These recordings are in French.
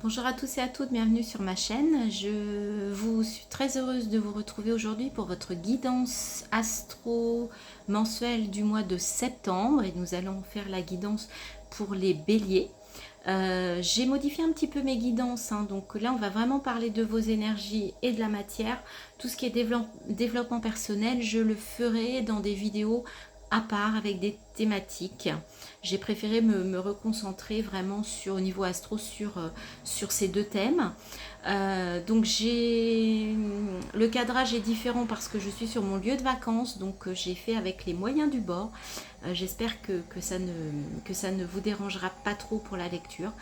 Bonjour à tous et à toutes, bienvenue sur ma chaîne. Je vous suis très heureuse de vous retrouver aujourd'hui pour votre guidance astro mensuelle du mois de septembre et nous allons faire la guidance pour les béliers. J'ai modifié un petit peu mes guidances, donc là on va vraiment parler de vos énergies et de la matière. Tout ce qui est développement personnel, je le ferai dans des vidéos à part avec des thématiques. J'ai préféré me reconcentrer vraiment sur, au niveau astro sur ces deux thèmes. Donc le cadrage est différent parce que je suis sur mon lieu de vacances, donc j'ai fait avec les moyens du bord. J'espère que ça ne vous dérangera pas trop pour la lecture.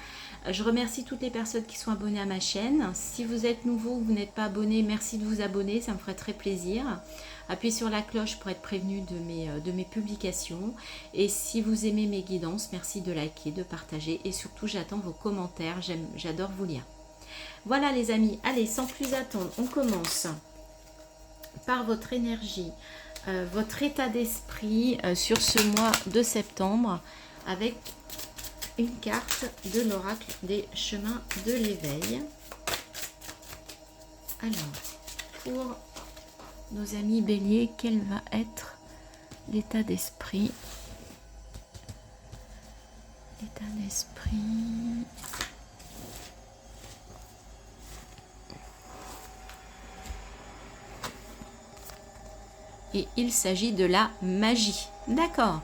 Je remercie toutes les personnes qui sont abonnées à ma chaîne. Si vous êtes nouveau ou vous n'êtes pas abonné, merci de vous abonner, ça me ferait très plaisir. Appuyez sur la cloche pour être prévenu de mes publications. Et si vous aimez mes guidances, merci de liker, de partager. Et surtout, j'attends vos commentaires. J'adore vous lire. Voilà les amis, allez, sans plus attendre, on commence par votre énergie, votre état d'esprit sur ce mois de septembre avec une carte de l'oracle des chemins de l'éveil. Alors, pour nos amis béliers, quel va être l'état d'esprit? L'état d'esprit... Et il s'agit de la magie. D'accord.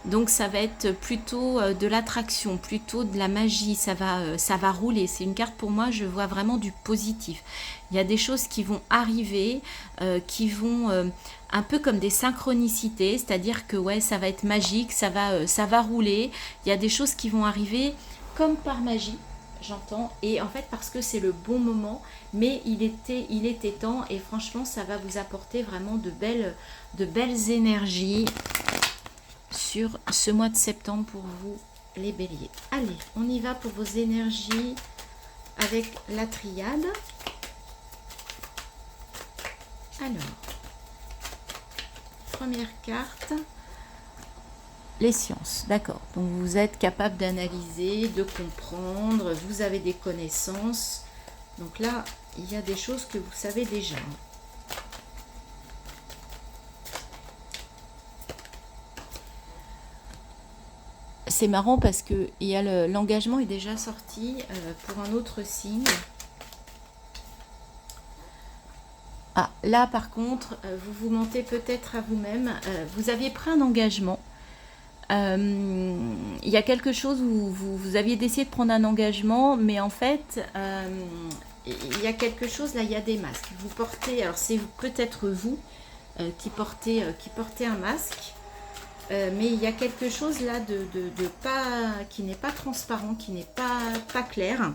Donc ça va être plutôt de l'attraction, plutôt de la magie, ça va rouler. C'est une carte pour moi, je vois vraiment du positif. Il y a des choses qui vont arriver, qui vont un peu comme des synchronicités, c'est-à-dire que ouais, ça va être magique, ça va rouler. Il y a des choses qui vont arriver comme par magie, j'entends, et en fait parce que c'est le bon moment, mais il était temps, et franchement ça va vous apporter vraiment de belles énergies sur ce mois de septembre pour vous les béliers. Allez, on y va pour vos énergies avec la triade. Alors, première carte, les sciences, d'accord. Donc vous êtes capable d'analyser, de comprendre, vous avez des connaissances. Donc là, il y a des choses que vous savez déjà. C'est marrant parce que l'engagement est déjà sorti pour un autre signe. Ah, là par contre, vous vous mentez peut-être à vous-même. Vous aviez pris un engagement. Il y a quelque chose où vous aviez décidé de prendre un engagement, mais en fait, il y a quelque chose, là, il y a des masques. Vous portez, alors c'est peut-être vous qui portez un masque. Mais il y a quelque chose là de pas, qui n'est pas transparent, qui n'est pas clair.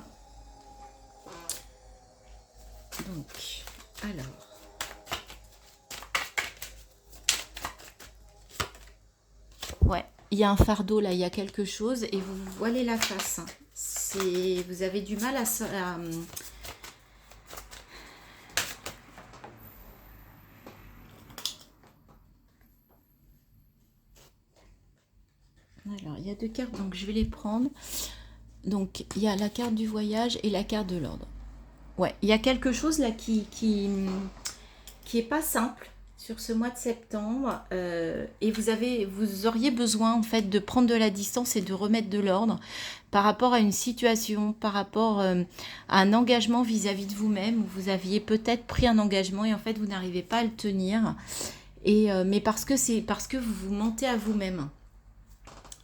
Donc, alors. Ouais, il y a un fardeau là, il y a quelque chose et vous vous voilez la face. Vous avez du mal à alors, il y a deux cartes, donc je vais les prendre. Donc, il y a la carte du voyage et la carte de l'ordre. Ouais, il y a quelque chose là qui est pas simple sur ce mois de septembre. Et vous auriez besoin en fait de prendre de la distance et de remettre de l'ordre par rapport à une situation, par rapport à un engagement vis-à-vis de vous-même, où vous aviez peut-être pris un engagement et en fait vous n'arrivez pas à le tenir. Mais parce que vous vous mentez à vous-même.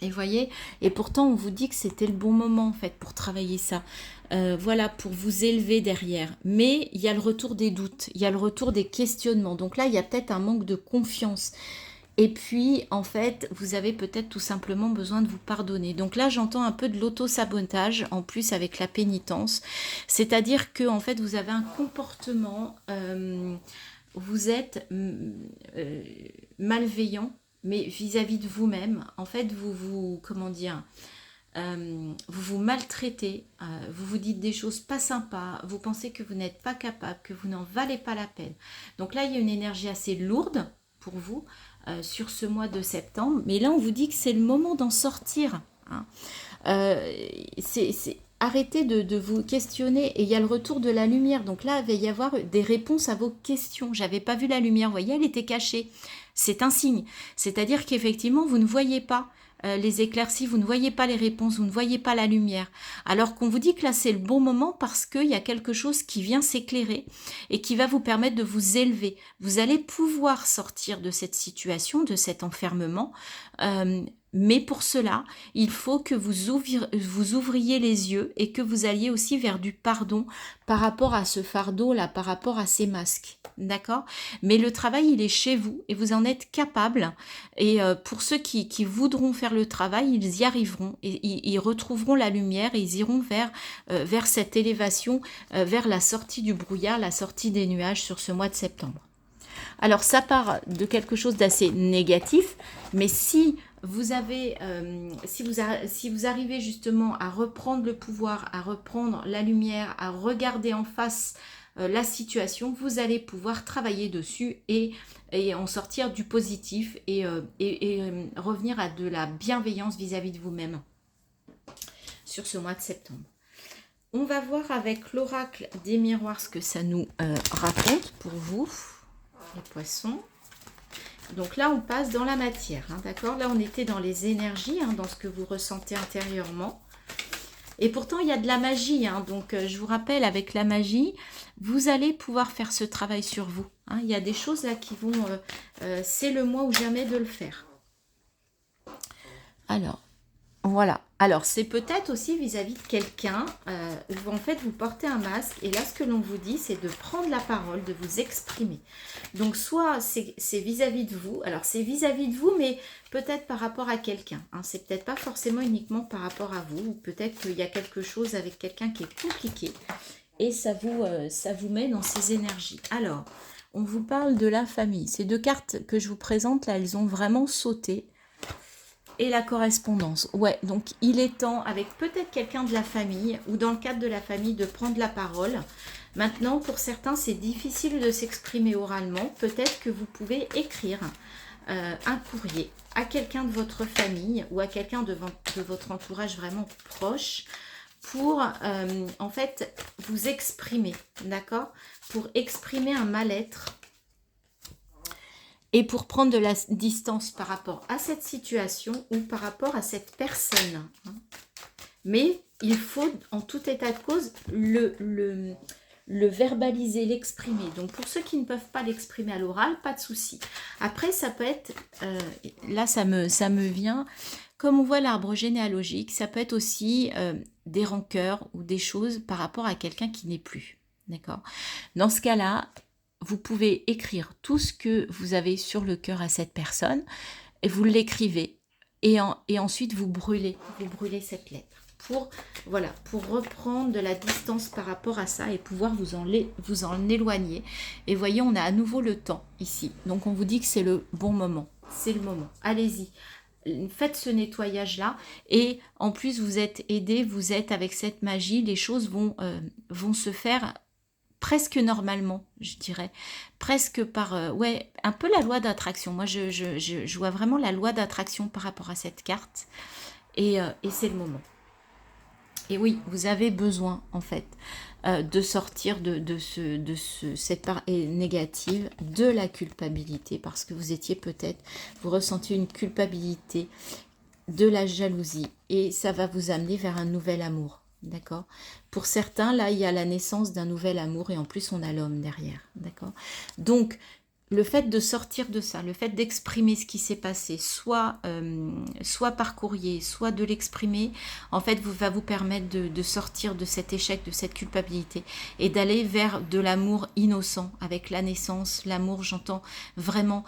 Et voyez, et pourtant on vous dit que c'était le bon moment en fait pour travailler ça. Voilà, pour vous élever derrière. Mais il y a le retour des doutes, il y a le retour des questionnements. Donc là, il y a peut-être un manque de confiance. Et puis, en fait, vous avez peut-être tout simplement besoin de vous pardonner. Donc là, j'entends un peu de l'auto-sabotage, en plus avec la pénitence. C'est-à-dire que, en fait, vous avez un comportement, vous êtes malveillant, mais vis-à-vis de vous-même. En fait, comment dire, vous vous maltraitez, vous vous dites des choses pas sympas, vous pensez que vous n'êtes pas capable, que vous n'en valez pas la peine. Donc là, il y a une énergie assez lourde pour vous sur ce mois de septembre, mais là, on vous dit que c'est le moment d'en sortir. Hein. arrêtez de vous questionner. Et il y a le retour de la lumière. Donc là, il va y avoir des réponses à vos questions. J'avais pas vu la lumière, vous voyez, elle était cachée. C'est un signe. C'est-à-dire qu'effectivement, vous ne voyez pas les éclaircies, vous ne voyez pas les réponses, vous ne voyez pas la lumière. Alors qu'on vous dit que là, c'est le bon moment parce qu'il y a quelque chose qui vient s'éclairer et qui va vous permettre de vous élever. Vous allez pouvoir sortir de cette situation, de cet enfermement. Mais pour cela, il faut que vous ouvriez les yeux et que vous alliez aussi vers du pardon par rapport à ce fardeau-là, par rapport à ces masques. D'accord? Mais le travail, il est chez vous et vous en êtes capable. Et pour ceux qui voudront faire le travail, ils y arriveront. Et ils retrouveront la lumière et ils iront vers cette élévation, vers la sortie du brouillard, la sortie des nuages sur ce mois de septembre. Alors ça part de quelque chose d'assez négatif, mais si vous avez, si vous arrivez justement à reprendre le pouvoir, à reprendre la lumière, à regarder en face la situation, vous allez pouvoir travailler dessus et en sortir du positif et revenir à de la bienveillance vis-à-vis de vous-même sur ce mois de septembre. On va voir avec l'oracle des miroirs ce que ça nous raconte pour vous, les poissons. Donc là, on passe dans la matière, hein, d'accord? Là, on était dans les énergies, hein, dans ce que vous ressentez intérieurement. Et pourtant, il y a de la magie, hein, donc je vous rappelle, avec la magie, vous allez pouvoir faire ce travail sur vous. Hein. Il y a des choses là qui vont... c'est le mois ou jamais de le faire. Alors, voilà. Alors, c'est peut-être aussi vis-à-vis de quelqu'un où en fait vous portez un masque et là ce que l'on vous dit c'est de prendre la parole, de vous exprimer. Donc soit c'est vis-à-vis de vous, alors c'est vis-à-vis de vous mais peut-être par rapport à quelqu'un. Hein. C'est peut-être pas forcément uniquement par rapport à vous, ou peut-être qu'il y a quelque chose avec quelqu'un qui est compliqué et ça vous met dans ces énergies. Alors, on vous parle de la famille. Ces deux cartes que je vous présente là, elles ont vraiment sauté. Et la correspondance. Ouais, donc il est temps, avec peut-être quelqu'un de la famille, ou dans le cadre de la famille, de prendre la parole. Maintenant, pour certains, c'est difficile de s'exprimer oralement. Peut-être que vous pouvez écrire un courrier à quelqu'un de votre famille ou à quelqu'un de votre entourage vraiment proche pour, en fait, vous exprimer, d'accord? Pour exprimer un mal-être. Et pour prendre de la distance par rapport à cette situation ou par rapport à cette personne. Mais il faut, en tout état de cause, le verbaliser, l'exprimer. Donc pour ceux qui ne peuvent pas l'exprimer à l'oral, pas de souci. Après, ça peut être, là ça me vient, comme on voit l'arbre généalogique, ça peut être aussi des rancœurs ou des choses par rapport à quelqu'un qui n'est plus. D'accord? Dans ce cas-là, vous pouvez écrire tout ce que vous avez sur le cœur à cette personne et vous l'écrivez et ensuite vous brûlez cette lettre pour reprendre de la distance par rapport à ça et pouvoir vous en éloigner. Et voyez, on a à nouveau le temps ici. Donc on vous dit que c'est le bon moment. C'est le moment. Allez-y. Faites ce nettoyage-là et en plus vous êtes aidé, vous êtes avec cette magie, les choses vont se faire presque normalement, je dirais, presque par, ouais, un peu la loi d'attraction. Moi, je vois vraiment la loi d'attraction par rapport à cette carte, et c'est le moment. Et oui, vous avez besoin, en fait, de sortir de cette part négative, de la culpabilité, parce que vous étiez peut-être, vous ressentiez une culpabilité, de la jalousie, et ça va vous amener vers un nouvel amour. D'accord? Pour certains, là, il y a la naissance d'un nouvel amour et en plus, on a l'homme derrière. D'accord? Donc, le fait de sortir de ça, le fait d'exprimer ce qui s'est passé, soit par courrier, soit de l'exprimer, en fait, va vous permettre de sortir de cet échec, de cette culpabilité et d'aller vers de l'amour innocent avec la naissance, l'amour, j'entends vraiment,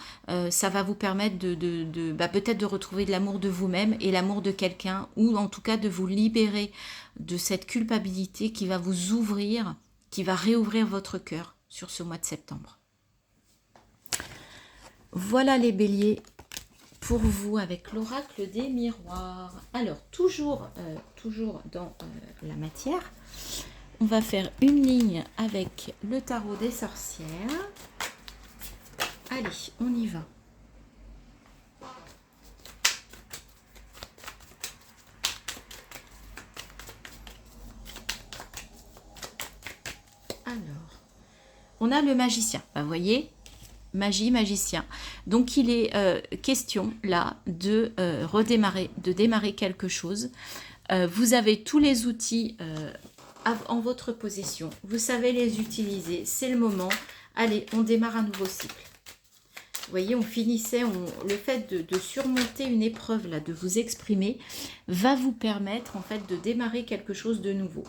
ça va vous permettre peut-être de retrouver de l'amour de vous-même et l'amour de quelqu'un ou en tout cas de vous libérer de cette culpabilité qui va vous ouvrir, qui va réouvrir votre cœur sur ce mois de septembre. Voilà les béliers pour vous avec l'oracle des miroirs. Alors, toujours dans la matière, on va faire une ligne avec le tarot des sorcières. Allez, on y va. Alors, on a le magicien. Vous voyez, magie, magicien. Donc, il est question là de redémarrer, de démarrer quelque chose. Vous avez tous les outils en votre possession. Vous savez les utiliser. C'est le moment. Allez, on démarre un nouveau cycle. Vous voyez, on finissait, le fait de surmonter une épreuve, là, de vous exprimer, va vous permettre en fait de démarrer quelque chose de nouveau.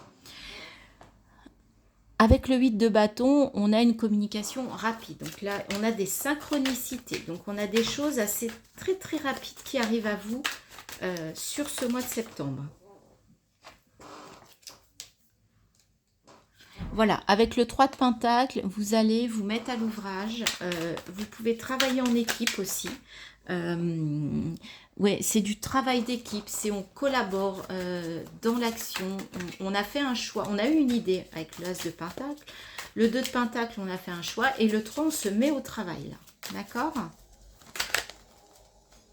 Avec le 8 de bâton, on a une communication rapide. Donc là, on a des synchronicités. Donc on a des choses assez très très rapides qui arrivent à vous sur ce mois de septembre. Voilà, avec le 3 de Pentacle, vous allez vous mettre à l'ouvrage. Vous pouvez travailler en équipe aussi. Ouais, c'est du travail d'équipe, c'est on collabore dans l'action. On a fait un choix, on a eu une idée avec l'As de Pentacle. Le 2 de Pentacle, on a fait un choix. Et le 3, on se met au travail là. D'accord?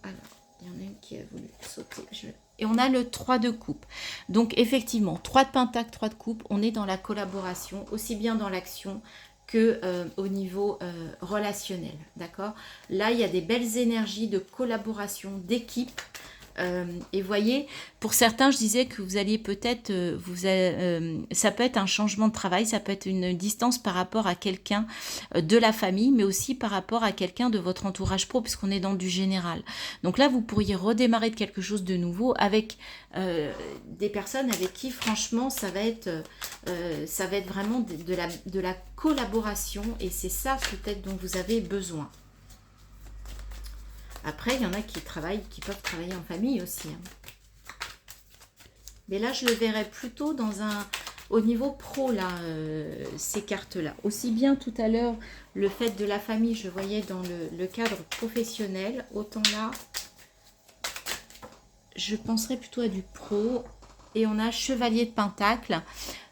Alors, il y en a une qui a voulu sauter. Et on a le 3 de coupe. Donc effectivement, 3 de pentacle, 3 de coupe, on est dans la collaboration, aussi bien dans l'action que au niveau relationnel. D'accord? Là, il y a des belles énergies de collaboration, d'équipe. Et voyez, pour certains, je disais que vous alliez peut-être, ça peut être un changement de travail, ça peut être une distance par rapport à quelqu'un de la famille, mais aussi par rapport à quelqu'un de votre entourage pro, puisqu'on est dans du général. Donc là, vous pourriez redémarrer de quelque chose de nouveau avec des personnes avec qui, franchement, ça va être vraiment de la collaboration, et c'est ça peut-être dont vous avez besoin. Après, il y en a qui peuvent travailler en famille aussi. Hein. Mais là, je le verrais plutôt au niveau pro, là, ces cartes-là. Aussi bien tout à l'heure, le fait de la famille, je voyais dans le cadre professionnel. Autant là, je penserais plutôt à du pro. Et on a Chevalier de Pentacle.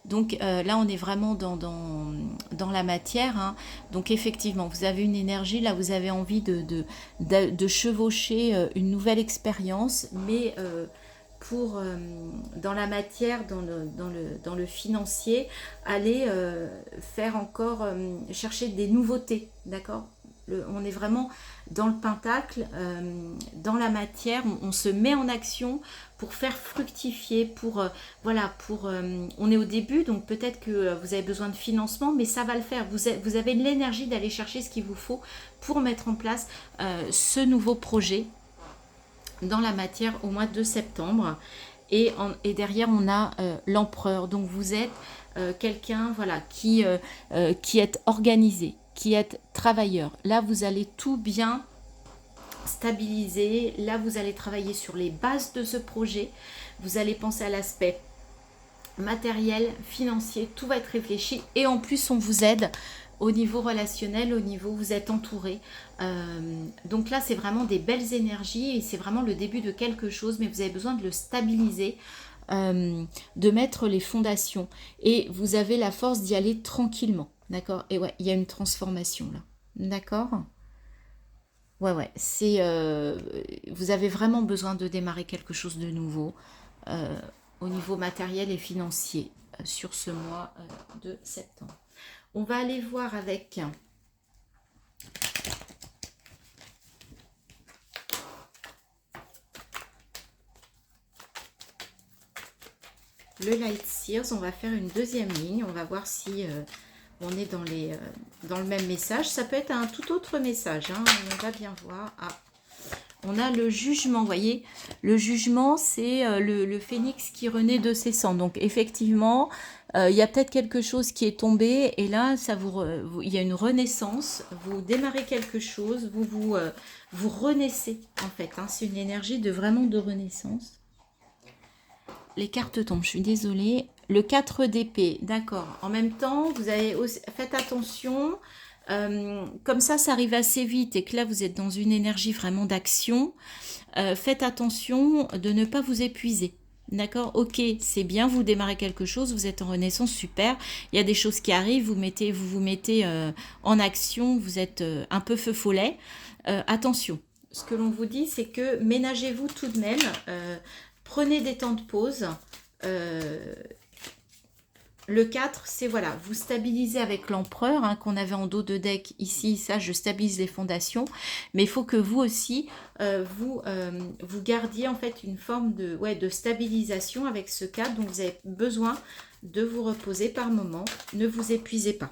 Donc là, on est vraiment dans la matière. Hein. Donc effectivement, vous avez une énergie, là, vous avez envie de chevaucher une nouvelle expérience, mais dans la matière, dans le financier, aller faire encore, chercher des nouveautés, d'accord ? On est vraiment dans le pentacle, dans la matière, on se met en action pour faire fructifier, on est au début, donc peut-être que vous avez besoin de financement, mais ça va le faire. Vous avez l'énergie d'aller chercher ce qu'il vous faut pour mettre en place ce nouveau projet dans la matière au mois de septembre. Et derrière, on a l'empereur. Donc vous êtes quelqu'un qui est organisé, qui est travailleur. Là, vous allez tout bien stabiliser. Là, vous allez travailler sur les bases de ce projet. Vous allez penser à l'aspect matériel, financier. Tout va être réfléchi. Et en plus, on vous aide au niveau relationnel, au niveau où vous êtes entouré. Donc là, c'est vraiment des belles énergies et c'est vraiment le début de quelque chose, mais vous avez besoin de le stabiliser, de mettre les fondations. Et vous avez la force d'y aller tranquillement. D'accord? Et ouais, il y a une transformation là. D'accord? Ouais, c'est... vous avez vraiment besoin de démarrer quelque chose de nouveau au niveau matériel et financier sur ce mois de septembre. On va aller voir avec... le Light Sears, on va faire une deuxième ligne. On va voir si on est dans le même message. Ça peut être un tout autre message. Hein. On va bien voir. Ah. On a le jugement, vous voyez. Le jugement, c'est le phénix qui renaît de ses cendres. Donc, effectivement, il y a peut-être quelque chose qui est tombé. Et là, il y a une renaissance. Vous démarrez quelque chose. Vous renaissez, en fait. Hein. C'est une énergie vraiment de renaissance. Les cartes tombent, je suis désolée. Le 4 d'épée, d'accord. En même temps, vous avez aussi, faites attention. Comme ça arrive assez vite et que là, vous êtes dans une énergie vraiment d'action. Faites attention de ne pas vous épuiser. D'accord? Ok, c'est bien, vous démarrez quelque chose, vous êtes en renaissance, super. Il y a des choses qui arrivent, vous vous mettez en action, vous êtes un peu feu follet. Attention, ce que l'on vous dit, c'est que ménagez-vous tout de même. Prenez des temps de pause. Le 4, c'est voilà, vous stabilisez avec l'empereur hein, qu'on avait en dos de deck ici. Ça, je stabilise les fondations. Mais il faut que vous aussi, vous gardiez en fait une forme de stabilisation avec ce 4. Donc, vous avez besoin de vous reposer par moment. Ne vous épuisez pas.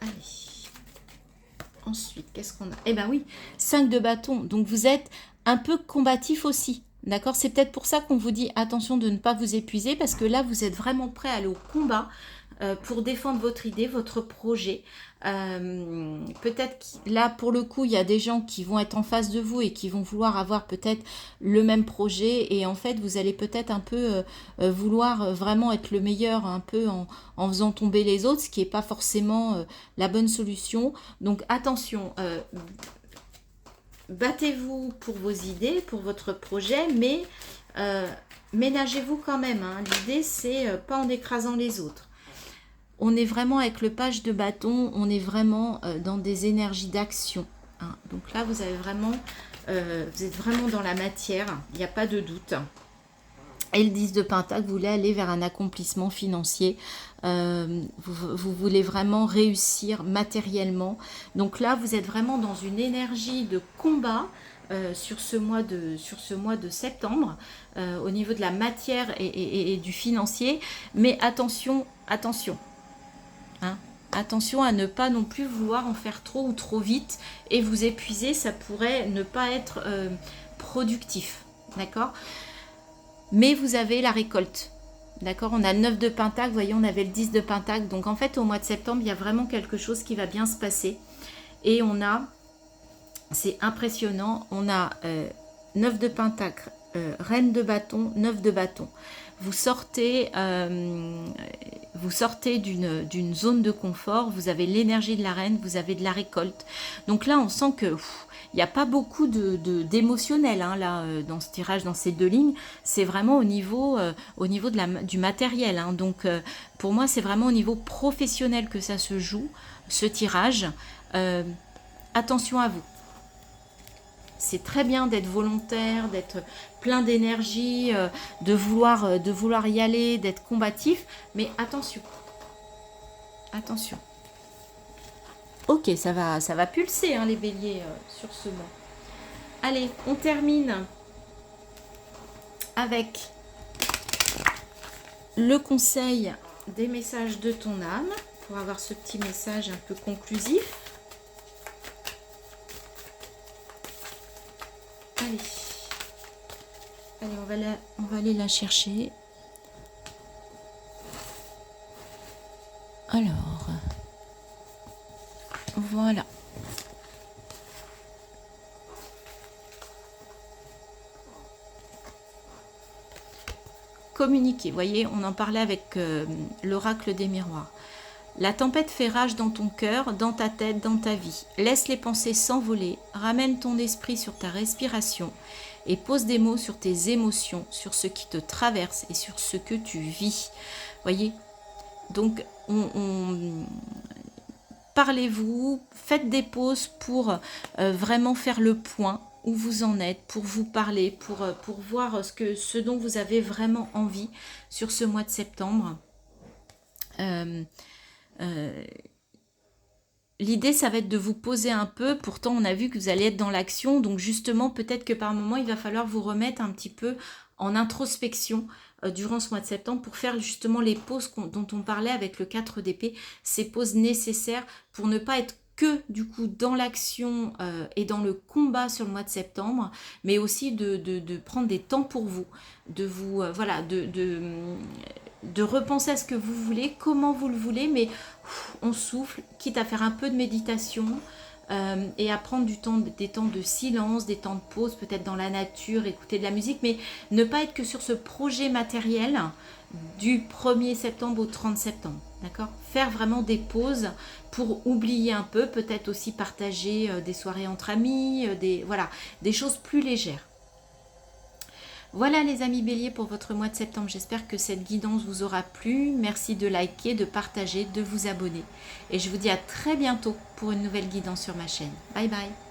Allez. Ensuite, qu'est-ce qu'on a? Eh ben oui, 5 de bâton. Donc, vous êtes un peu combatif aussi. D'accord? C'est peut-être pour ça qu'on vous dit attention de ne pas vous épuiser parce que là, vous êtes vraiment prêt à aller au combat pour défendre votre idée, votre projet. Peut-être que là, pour le coup, il y a des gens qui vont être en face de vous et qui vont vouloir avoir peut-être le même projet. Et en fait, vous allez peut-être un peu vouloir vraiment être le meilleur un peu en faisant tomber les autres, ce qui n'est pas forcément la bonne solution. Donc attention, battez-vous pour vos idées, pour votre projet, mais ménagez-vous quand même. Hein. L'idée, c'est pas en écrasant les autres. On est vraiment avec le page de bâton, on est vraiment dans des énergies d'action. Hein. Donc là, vous êtes vraiment dans la matière, il n'y a pas de doute. Et le 10 de Pentacle, vous voulez aller vers un accomplissement financier. Vous voulez vraiment réussir matériellement. Donc là, vous êtes vraiment dans une énergie de combat sur ce mois de septembre au niveau de la matière et du financier. Mais attention, attention. Hein, attention à ne pas non plus vouloir en faire trop ou trop vite et vous épuiser. Ça pourrait ne pas être productif. D'accord ? Mais vous avez la récolte. D'accord, on a le 9 de Pentacle, vous voyez, on avait le 10 de Pentacle. Donc en fait, au mois de septembre, il y a vraiment quelque chose qui va bien se passer. Et on a, c'est impressionnant, on a 9 de Pentacle, Reine de bâton, 9 de bâton. Vous sortez d'une zone de confort, vous avez l'énergie de la reine, vous avez de la récolte. Donc là, on sent que il n'y a pas beaucoup d'émotionnel hein, là dans ce tirage, dans ces deux lignes. C'est vraiment au niveau du matériel. Hein. Donc pour moi, c'est vraiment au niveau professionnel que ça se joue, ce tirage. Attention à vous. C'est très bien d'être volontaire, d'être plein d'énergie, de vouloir y aller, d'être combatif, mais attention. Attention. Ok, ça va pulser hein, les béliers sur ce mois. Allez, on termine avec le conseil des messages de ton âme pour avoir ce petit message un peu conclusif. Allez, on va aller la chercher. Alors, voilà. Communiquer, voyez, on en parlait avec l'oracle des miroirs. La tempête fait rage dans ton cœur, dans ta tête, dans ta vie. Laisse les pensées s'envoler, ramène ton esprit sur ta respiration et pose des mots sur tes émotions, sur ce qui te traverse et sur ce que tu vis. Voyez, donc parlez-vous, faites des pauses pour vraiment faire le point où vous en êtes, pour vous parler, pour voir ce dont vous avez vraiment envie sur ce mois de septembre. L'idée, ça va être de vous poser un peu. Pourtant, on a vu que vous allez être dans l'action. Donc, justement, peut-être que par moment, il va falloir vous remettre un petit peu en introspection durant ce mois de septembre pour faire justement les pauses dont on parlait avec le 4 d'épée. Ces pauses nécessaires pour ne pas être que du coup dans l'action et dans le combat sur le mois de septembre, mais aussi de prendre des temps pour vous, de vous voilà, de repenser à ce que vous voulez, comment vous le voulez, mais on souffle, quitte à faire un peu de méditation et à prendre des temps de silence, des temps de pause, peut-être dans la nature, écouter de la musique, mais ne pas être que sur ce projet matériel du 1er septembre au 30 septembre. D'accord ? Faire vraiment des pauses pour oublier un peu, peut-être aussi partager des soirées entre amis, des choses plus légères. Voilà les amis béliers pour votre mois de septembre. J'espère que cette guidance vous aura plu. Merci de liker, de partager, de vous abonner. Et je vous dis à très bientôt pour une nouvelle guidance sur ma chaîne. Bye bye.